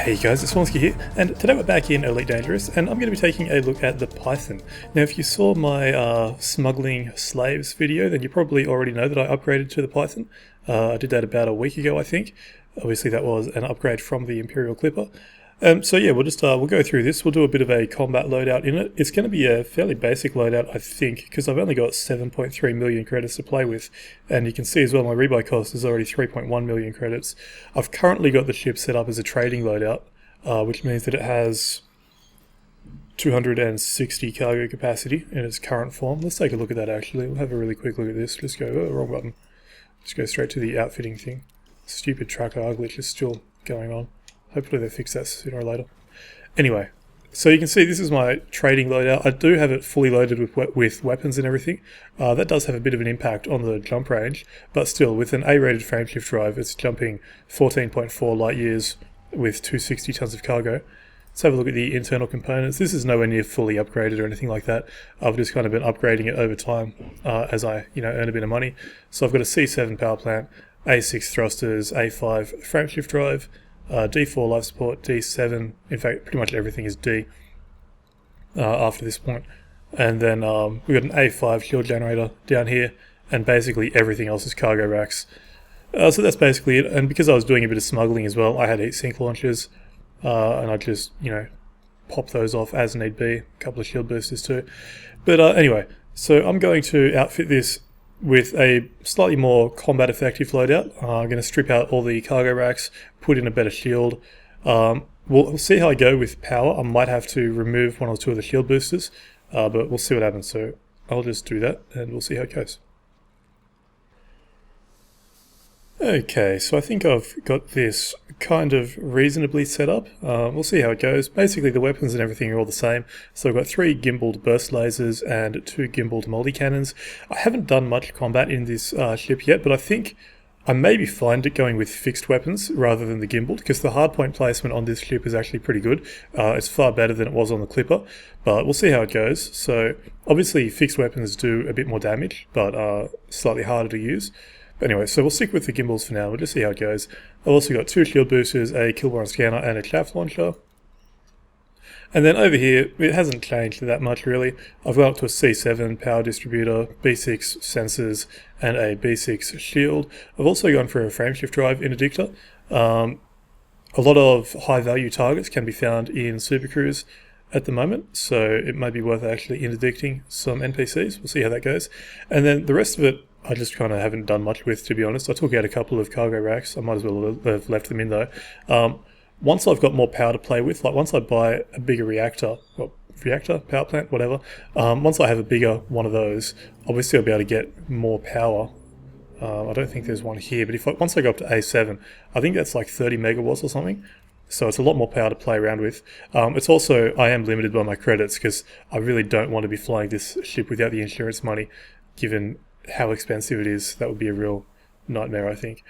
Hey guys, it's Vornskyr here, and today we're back in Elite Dangerous, and I'm going to be taking a look at the Python. Now if you saw my smuggling slaves video, then you probably already know that I upgraded to the Python. I did that about a week ago, I think. Obviously that was an upgrade from the Imperial Clipper. So yeah, we'll go through this. We'll do a bit of a combat loadout in it. It's going to be a fairly basic loadout, I think, because I've only got 7.3 million credits to play with, and you can see as well my rebuy cost is already 3.1 million credits. I've currently got the ship set up as a trading loadout, which means that it has 260 cargo capacity in its current form. Let's take a look at that actually. We'll have a really quick look at this. Just go, oh, wrong button. Just go straight to the outfitting thing. Stupid TrackIR glitch is still going on. Hopefully they fix that sooner or later. Anyway, so you can see this is my trading loadout. I do have it fully loaded with weapons and everything. That does have a bit of an impact on the jump range, but still, with an A-rated frame shift drive, it's jumping 14.4 light years with 260 tons of cargo. Let's have a look at the internal components. This is nowhere near fully upgraded or anything like that. I've just kind of been upgrading it over time as I earn a bit of money. So I've got a C7 power plant, A6 thrusters, A5 frame shift drive, D4 life support, D7, in fact pretty much everything is D after this point. And then we've got an A5 shield generator down here, and basically everything else is cargo racks. So that's basically it, and because I was doing a bit of smuggling as well, I had heat sink launchers, and I just, pop those off as need be, a couple of shield boosters too. But anyway, so I'm going to outfit this with a slightly more combat effective loadout. I'm going to strip out all the cargo racks, put in a better shield. We'll see how I go with power. I might have to remove one or two of the shield boosters, but we'll see what happens. So I'll just do that and we'll see how it goes. Okay, so I think I've got this kind of reasonably set up. We'll see how it goes. Basically the weapons and everything are all the same. So I've got 3 gimbaled burst lasers and 2 gimbaled multi-cannons. I haven't done much combat in this ship yet, but I think I may be fine going with fixed weapons rather than the gimbaled, because the hardpoint placement on this ship is actually pretty good. It's far better than it was on the Clipper, but we'll see how it goes. So obviously fixed weapons do a bit more damage, but slightly harder to use. But anyway, so we'll stick with the gimbals for now. We'll just see how it goes. I've also got 2 shield boosters, a killborn scanner, and a chaff launcher. And then over here, it hasn't changed that much really. I've gone up to a C7 power distributor, B6 sensors, and a B6 shield. I've also gone for a frame shift drive interdictor. A lot of high value targets can be found in Supercruise at the moment, so it might be worth actually interdicting some NPCs. We'll see how that goes. And then the rest of it, I just kind of haven't done much with, to be honest. I took out a couple of cargo racks. I might as well have left them in though. Once I've got more power to play with, like once I buy a bigger reactor, power plant, whatever, once I have a bigger one of those, obviously I'll be able to get more power. I don't think there's one here, but once I go up to A7, I think that's like 30 megawatts or something. So it's a lot more power to play around with. It's also, I am limited by my credits because I really don't want to be flying this ship without the insurance money, given how expensive it is. That would be a real nightmare, I think.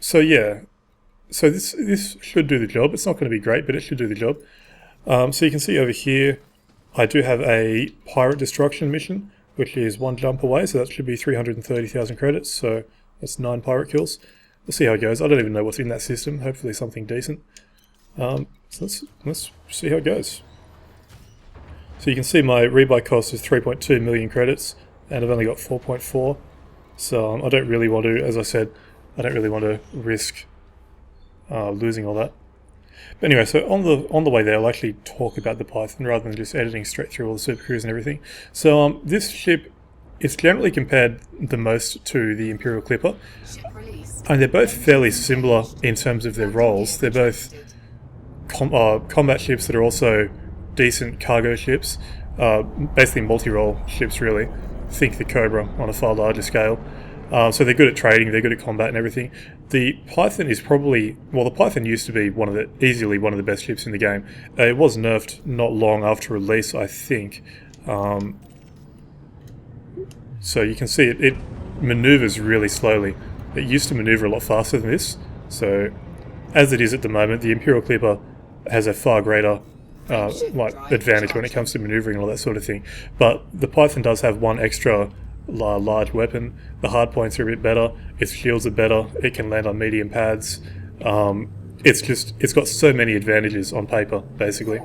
So yeah, so this should do the job. It's not going to be great, but it should do the job. So you can see over here, I do have a pirate destruction mission, which is 1 jump away, so that should be 330,000 credits, so that's 9 pirate kills. We'll see how it goes. I don't even know what's in that system, hopefully something decent. So let's see how it goes. So you can see my rebuy cost is 3.2 million credits, and I've only got 4.4, so I don't really want to, as I said, I don't really want to risk losing all that. But anyway, so on the way there, I'll actually talk about the Python rather than just editing straight through all the Supercruise and everything. So this ship is generally compared the most to the Imperial Clipper, and they're both fairly similar in terms of their roles. They're both combat ships that are also decent cargo ships, basically multi-role ships really. Think the Cobra on a far larger scale. So they're good at trading, they're good at combat and everything. The Python is probably, well, the Python used to be easily one of the best ships in the game. It was nerfed not long after release, I think. So you can see it maneuvers really slowly. It used to maneuver a lot faster than this. So as it is at the moment, the Imperial Clipper has a far greater advantage when it comes to maneuvering and all that sort of thing. But the Python does have one extra large weapon. The hard points are a bit better, its shields are better, it can land on medium pads, it's got so many advantages on paper, basically.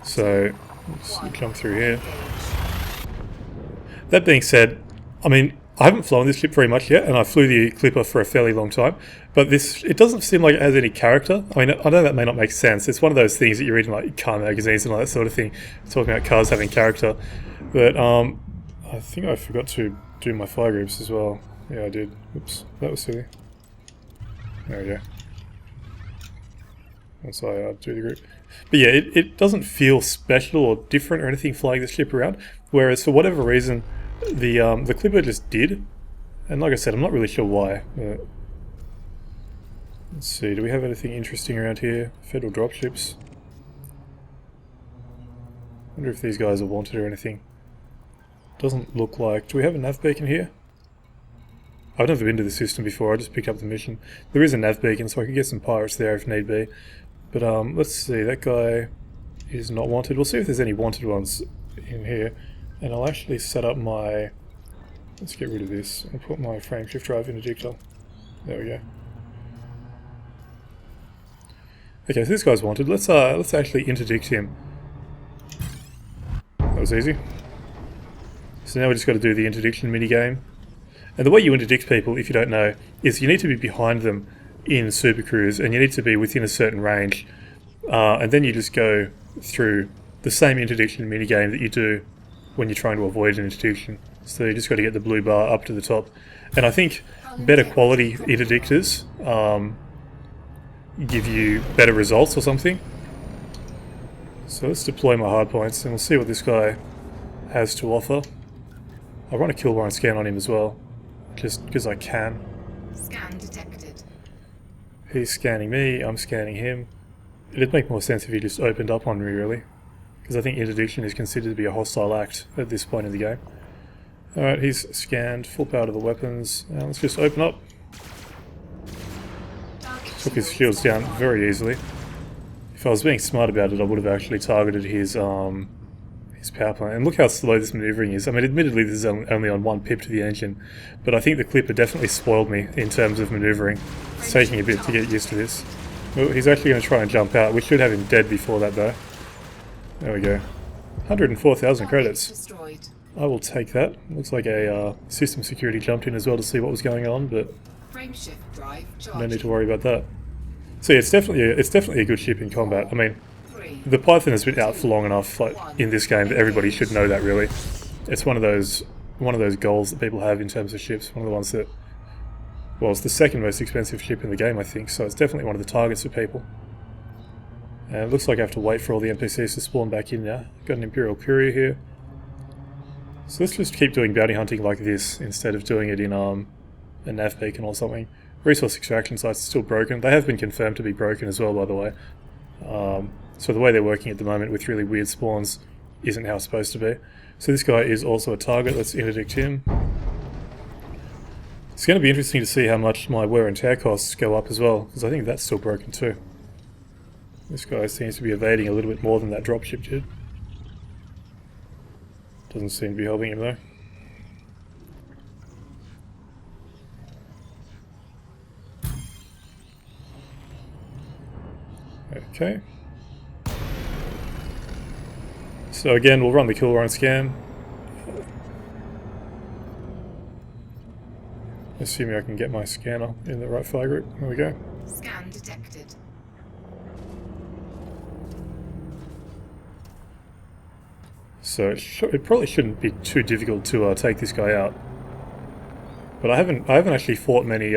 So, let's jump through here. That being said, I mean, I haven't flown this ship very much yet, and I flew the Clipper for a fairly long time, but it doesn't seem like it has any character. I mean, I know that may not make sense. It's one of those things that you read in like car magazines and all that sort of thing, talking about cars having character. But I think I forgot to do my fire groups as well. Yeah, I did. Oops, that was silly. There we go. Once I do the group. But yeah, it doesn't feel special or different or anything flying the ship around, whereas for whatever reason, the Clipper just did. And like I said, I'm not really sure why. Let's see, do we have anything interesting around here? Federal dropships. Wonder if these guys are wanted or anything. Doesn't look like... Do we have a nav beacon here? I've never been to the system before, I just picked up the mission. There is a nav beacon, so I could get some pirates there if need be. But let's see, that guy is not wanted. We'll see if there's any wanted ones in here. And I'll actually set up my... Let's get rid of this. I'll put my frame shift drive interdictor. There we go. Okay, so this guy's wanted. Let's actually interdict him. That was easy. So now we just got to do the interdiction minigame. And the way you interdict people, if you don't know, is you need to be behind them in Supercruise, and you need to be within a certain range. And then you just go through the same interdiction minigame that you do when you're trying to avoid an interdiction. So you just got to get the blue bar up to the top. And I think better quality interdictors give you better results or something. So let's deploy my hardpoints and we'll see what this guy has to offer. I'll run a kill warrant scan on him as well, just because I can. Scan detected. He's scanning me, I'm scanning him. It'd make more sense if he just opened up on me, really. Because I think interdiction is considered to be a hostile act at this point in the game. Alright, he's scanned, full power to the weapons. Now let's just open up. Took his shields down very easily. If I was being smart about it, I would have actually targeted his power plant. And look how slow this maneuvering is. I mean, admittedly this is only on one pip to the engine, but I think the Clipper definitely spoiled me in terms of maneuvering. It's taking a bit to get used to this. Oh, he's actually going to try and jump out. We should have him dead before that though. There we go. 104,000 credits. I will take that. Looks like a system security jumped in as well to see what was going on, but Frame shift drive no need to worry about that. So yeah, it's definitely a good ship in combat. I mean, the Python has been out for long enough, like, in this game, that everybody should know that. Really, it's one of those goals that people have in terms of ships. One of the ones that, well, it's the second most expensive ship in the game, I think. So it's definitely one of the targets for people. And it looks like I have to wait for all the NPCs to spawn back in now. Got an Imperial Courier here. So let's just keep doing bounty hunting like this instead of doing it in a nav beacon or something. Resource extraction sites are still broken. They have been confirmed to be broken as well, by the way. So the way they're working at the moment with really weird spawns isn't how it's supposed to be. So this guy is also a target. Let's interdict him. It's going to be interesting to see how much my wear and tear costs go up as well, because I think that's still broken too. This guy seems to be evading a little bit more than that dropship did. Doesn't seem to be helping him though. Okay. So again, we'll run the kill warrant scan. Assuming I can get my scanner in the right fire group. There we go. Scan detected. So it probably shouldn't be too difficult to take this guy out. But I haven't actually fought many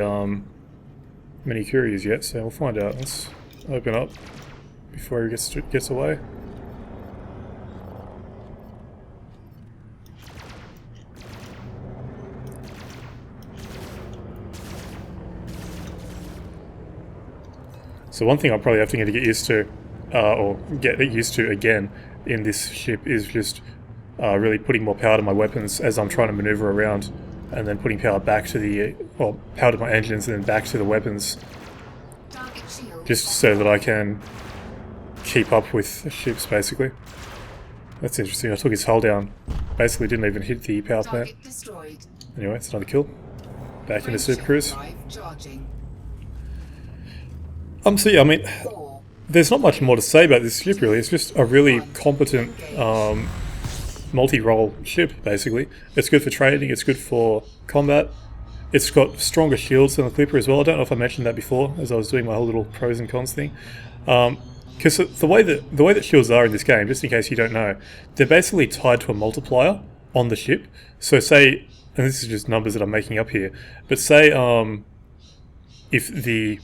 couriers yet, so we'll find out. Let's open up before he gets away. So one thing I'm probably having to get used to, or get used to again in this ship, is just really putting more power to my weapons as I'm trying to maneuver around, and then putting power back to the, well, power to my engines and then back to the weapons, just so that I can keep up with the ships, basically. That's interesting. I took his hull down. Basically didn't even hit the power plant. Anyway, it's another kill. Back into Supercruise. So yeah, I mean, 4, there's not much more to say about this ship really. It's just a really competent multi-role ship, basically. It's good for trading, it's good for combat. It's got stronger shields than the Clipper as well. I don't know if I mentioned that before as I was doing my whole little pros and cons thing. Because the way that shields are in this game, just in case you don't know, they're basically tied to a multiplier on the ship. So say, and this is just numbers that I'm making up here, but say if the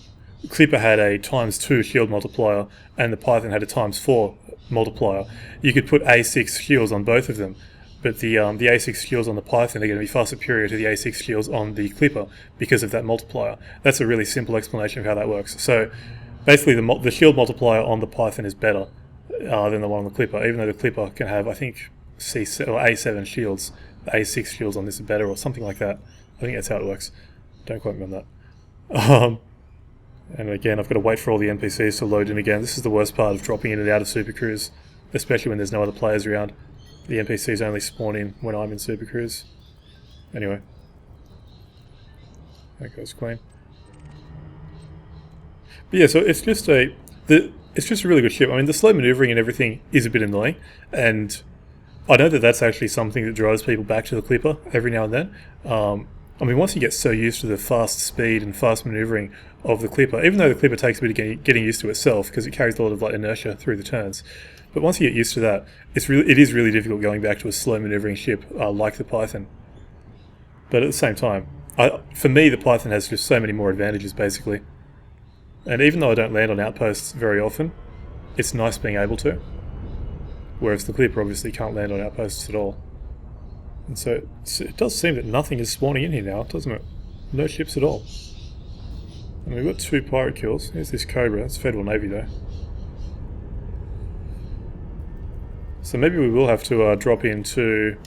Clipper had a ×2 shield multiplier and the Python had a ×4 multiplier, you could put A6 shields on both of them. But the A6 shields on the Python are going to be far superior to the A6 shields on the Clipper because of that multiplier. That's a really simple explanation of how that works. So basically the shield multiplier on the Python is better than the one on the Clipper, even though the Clipper can have, I think, A7 shields. The A6 shields on this are better or something like that. I think that's how it works. Don't quote me on that. And again, I've got to wait for all the NPCs to load in again. This is the worst part of dropping in and out of Supercruise, especially when there's no other players around. The NPCs only spawn in when I'm in Supercruise. Anyway. That goes clean. But yeah, so it's just a really good ship. I mean, the slow maneuvering and everything is a bit annoying, and I know that that's actually something that drives people back to the Clipper every now and then. I mean, once you get so used to the fast speed and fast maneuvering of the Clipper, even though the Clipper takes a bit of getting used to itself because it carries a lot of like inertia through the turns, but once you get used to that, it is really difficult going back to a slow maneuvering ship like the Python. But at the same time, for me, the Python has just so many more advantages, basically. And even though I don't land on outposts very often, it's nice being able to. Whereas the Clipper obviously can't land on outposts at all. And so it does seem that nothing is spawning in here now, doesn't it? No ships at all. And we've got 2 pirate kills. Here's this Cobra. It's Federal Navy though. So maybe we will have to drop into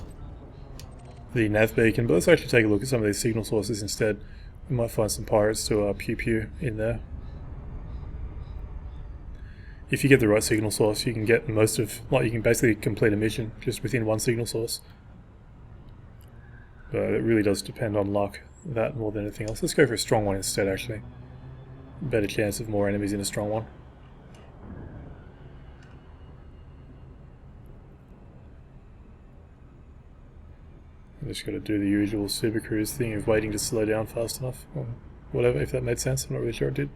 the nav beacon, but let's actually take a look at some of these signal sources instead. We might find some pirates to pew-pew in there. If you get the right signal source, you can get most of, like, you can basically complete a mission just within one signal source. But it really does depend on luck, that more than anything else. Let's go for a strong one instead, actually. Better chance of more enemies in a strong one. I'm just got to do the usual Supercruise thing of waiting to slow down fast enough, or whatever, if that made sense. I'm not really sure it did.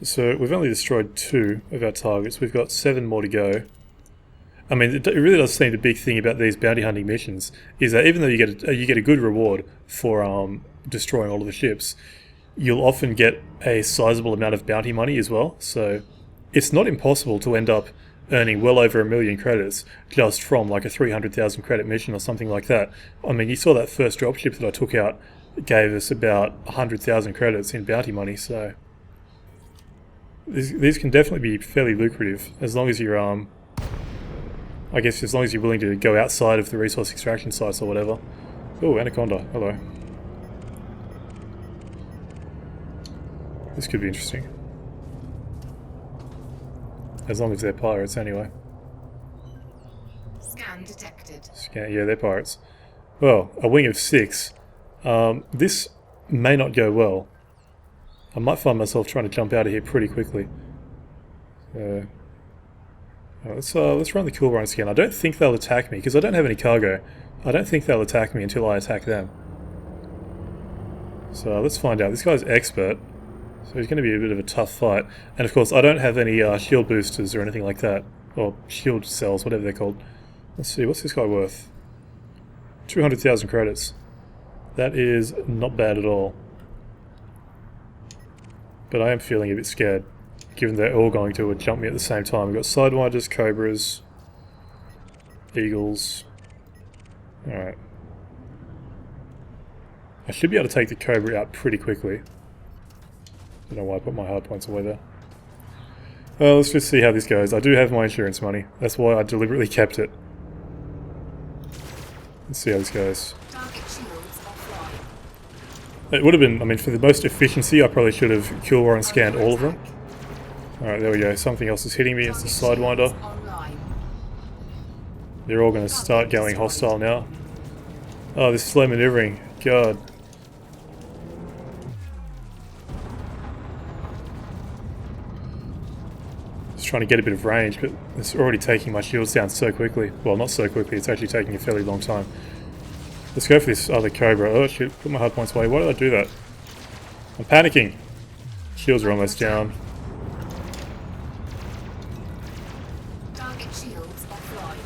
So we've only destroyed 2 of our targets. We've got 7 more to go. I mean, it really does seem the big thing about these bounty hunting missions is that even though you get a good reward for destroying all of the ships, you'll often get a sizable amount of bounty money as well. So it's not impossible to end up earning well over 1 million credits just from like a 300,000 credit mission or something like that. I mean, you saw that first dropship that I took out gave us about 100,000 credits in bounty money. So these can definitely be fairly lucrative as long as you're I guess as long as you're willing to go outside of the resource extraction sites or whatever. Oh, Anaconda, hello. This could be interesting. As long as they're pirates anyway. Scan detected. Yeah, they're pirates. Well, a wing of 6. This may not go well. I might find myself trying to jump out of here pretty quickly. Let's run the kill runs again. I don't think they'll attack me because I don't have any cargo. I don't think they'll attack me until I attack them. So let's find out. This guy's expert, so he's going to be a bit of a tough fight. And of course, I don't have any shield boosters or anything like that, or shield cells, whatever they're called. Let's see, what's this guy worth? 200,000 credits. That is not bad at all. But I am feeling a bit scared, given they're all going to jump me at the same time. We've got Sidewinders, Cobras, Eagles. Alright. I should be able to take the Cobra out pretty quickly. Don't know why I put my hard points away there. Well, let's just see how this goes. I do have my insurance money. That's why I deliberately kept it. Let's see how this goes. Target shields offline. It would have been, I mean, for the most efficiency, I probably should have kill war and scanned all of them. Alright, there we go. Something else is hitting me. It's the Sidewinder. Online. They're all going to start going hostile now. Oh, this slow maneuvering. God. trying to get a bit of range, but it's already taking my shields down so quickly. Well, not so quickly, it's actually taking a fairly long time. Let's go for this other Cobra. Oh shit, put my hard points away. Why did I do that? I'm panicking. Shields are almost down. Target shields offline.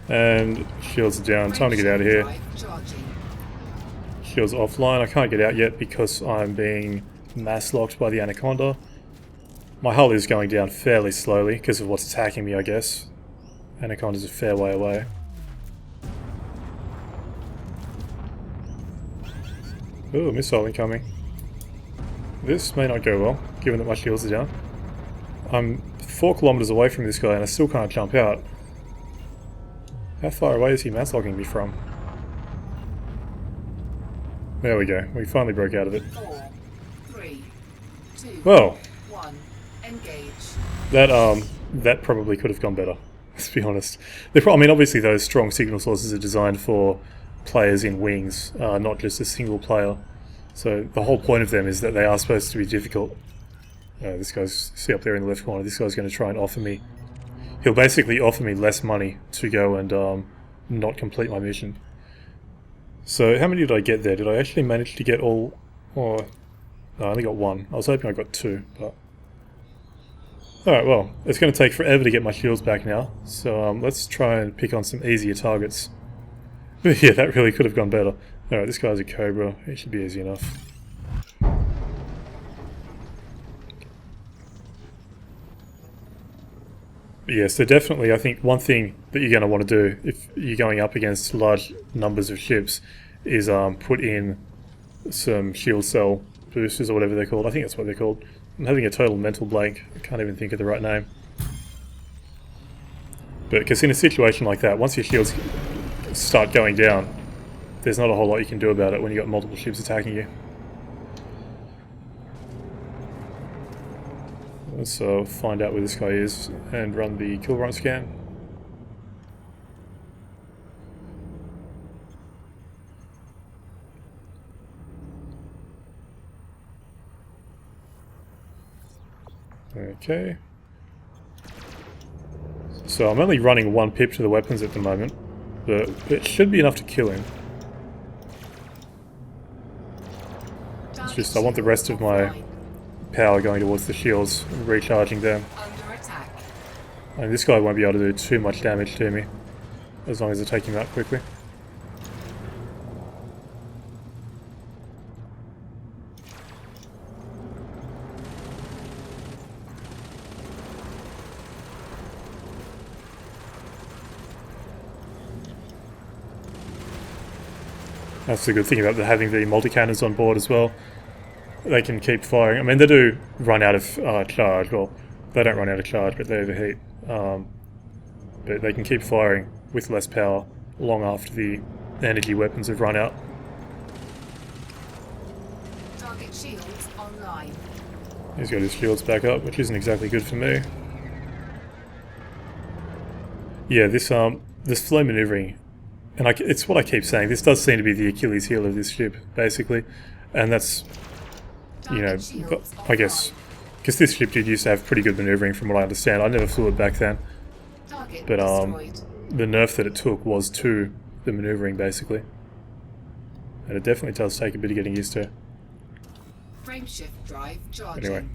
And shields are down. Time to get out of here. Shields offline. I can't get out yet because I'm being mass locked by the Anaconda. My hull is going down fairly slowly because of what's attacking me, I guess. Anaconda's a fair way away. Ooh, missile incoming. This may not go well, given that my shields are down. I'm 4 kilometers away from this guy and I still can't jump out. How far away is he mass locking me from? There we go. We finally broke out of it. 4, 3, 2, Well, 1. Engage. that probably could have gone better. Let's be honest. I mean, obviously those strong signal sources are designed for players in wings, not just a single player. So the whole point of them is that they are supposed to be difficult. This guy's, see up there in the left corner, this guy's going to try and offer me... He'll basically offer me less money to go and not complete my mission. So how many did I get there? Did I actually manage to get all... Or... No, I only got 1. I was hoping I got 2, but... Alright, well, it's going to take forever to get my shields back now, so let's try and pick on some easier targets. Yeah, that really could have gone better. Alright, this guy's a Cobra, it should be easy enough. Yeah, so definitely I think one thing that you're going to want to do if you're going up against large numbers of ships is put in some shield cell boosters or whatever they're called. I think that's what they're called. I'm having a total mental blank. I can't even think of the right name. But because in a situation like that, once your shields start going down, there's not a whole lot you can do about it when you've got multiple ships attacking you. Let's find out where this guy is and run the kill run scan. Okay. So I'm only running 1 pip to the weapons at the moment, but it should be enough to kill him. It's just I want the rest of my power going towards the shields and recharging them. Under attack. And this guy won't be able to do too much damage to me, as long as I take him out quickly. That's the good thing about having the multi-cannons on board as well. They can keep firing. I mean, they do run out of charge. Well, they don't run out of charge, but they overheat. But they can keep firing with less power long after the energy weapons have run out. Target shields online. He's got his shields back up, which isn't exactly good for me. Yeah, this flow maneuvering, and it's what I keep saying. This does seem to be the Achilles heel of this ship, basically, and that's, you know, I guess, because this ship did used to have pretty good maneuvering from what I understand. I never flew it back then, but the nerf that it took was to the maneuvering, basically, and it definitely does take a bit of getting used to. Frame shift drive charging. Anyway,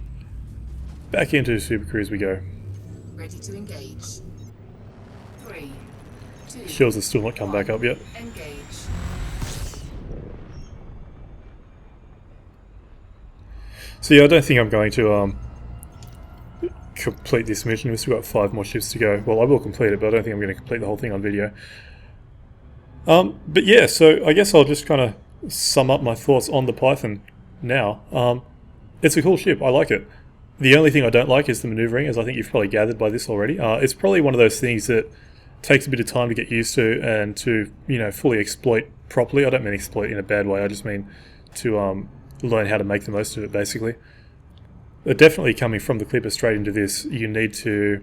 back into Supercruise we go. Ready to engage. 3, 2, Shields have still not come back up yet. engage. So yeah, I don't think I'm going to complete this mission. We've still got 5 more ships to go. Well, I will complete it, but I don't think I'm going to complete the whole thing on video. But yeah, so I guess I'll just kind of sum up my thoughts on the Python now. It's a cool ship, I like it. The only thing I don't like is the maneuvering, as I think you've probably gathered by this already. It's probably one of those things that takes a bit of time to get used to and to, you know, fully exploit properly. I don't mean exploit in a bad way, I just mean to learn how to make the most of it, basically. But definitely coming from the Clipper straight into this, you need to...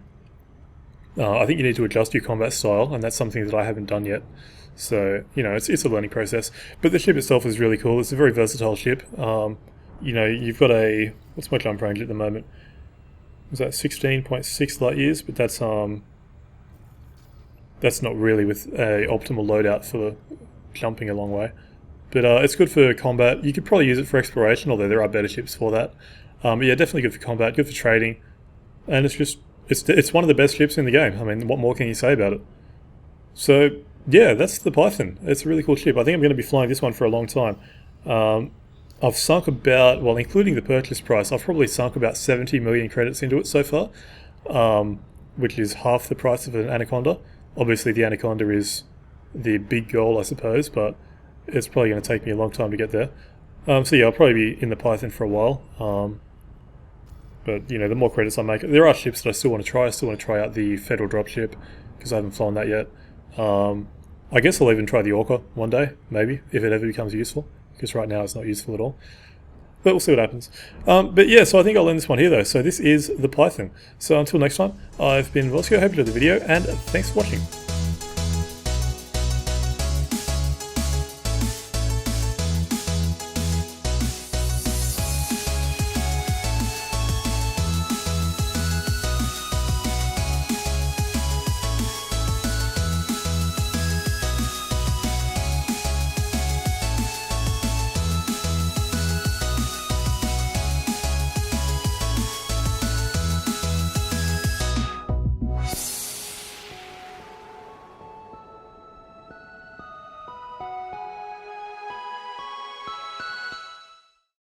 I think you need to adjust your combat style, and that's something that I haven't done yet. So, you know, it's a learning process. But the ship itself is really cool. It's a very versatile ship. You know, you've got a... What's my jump range at the moment? was that 16.6 light years, but that's not really with a optimal loadout for jumping a long way. But it's good for combat. You could probably use it for exploration, although there are better ships for that. But yeah, definitely good for combat, good for trading, and it's one of the best ships in the game. I mean, what more can you say about it? So yeah, that's the Python. It's a really cool ship. I think I'm going to be flying this one for a long time. I've sunk about, well, including the purchase price, I've probably sunk about 70 million credits into it so far, which is half the price of an Anaconda. Obviously, the Anaconda is the big goal, I suppose, but it's probably going to take me a long time to get there. So yeah, I'll probably be in the Python for a while. But, you know, the more credits I make, there are ships that I still want to try. I still want to try out the Federal dropship, because I haven't flown that yet. I guess I'll even try the Orca one day, maybe, if it ever becomes useful, because right now it's not useful at all. But we'll see what happens. But yeah, so I think I'll end this one here though. So this is the Python. So until next time, I've been Vornskyr, hope you enjoyed the video, and thanks for watching.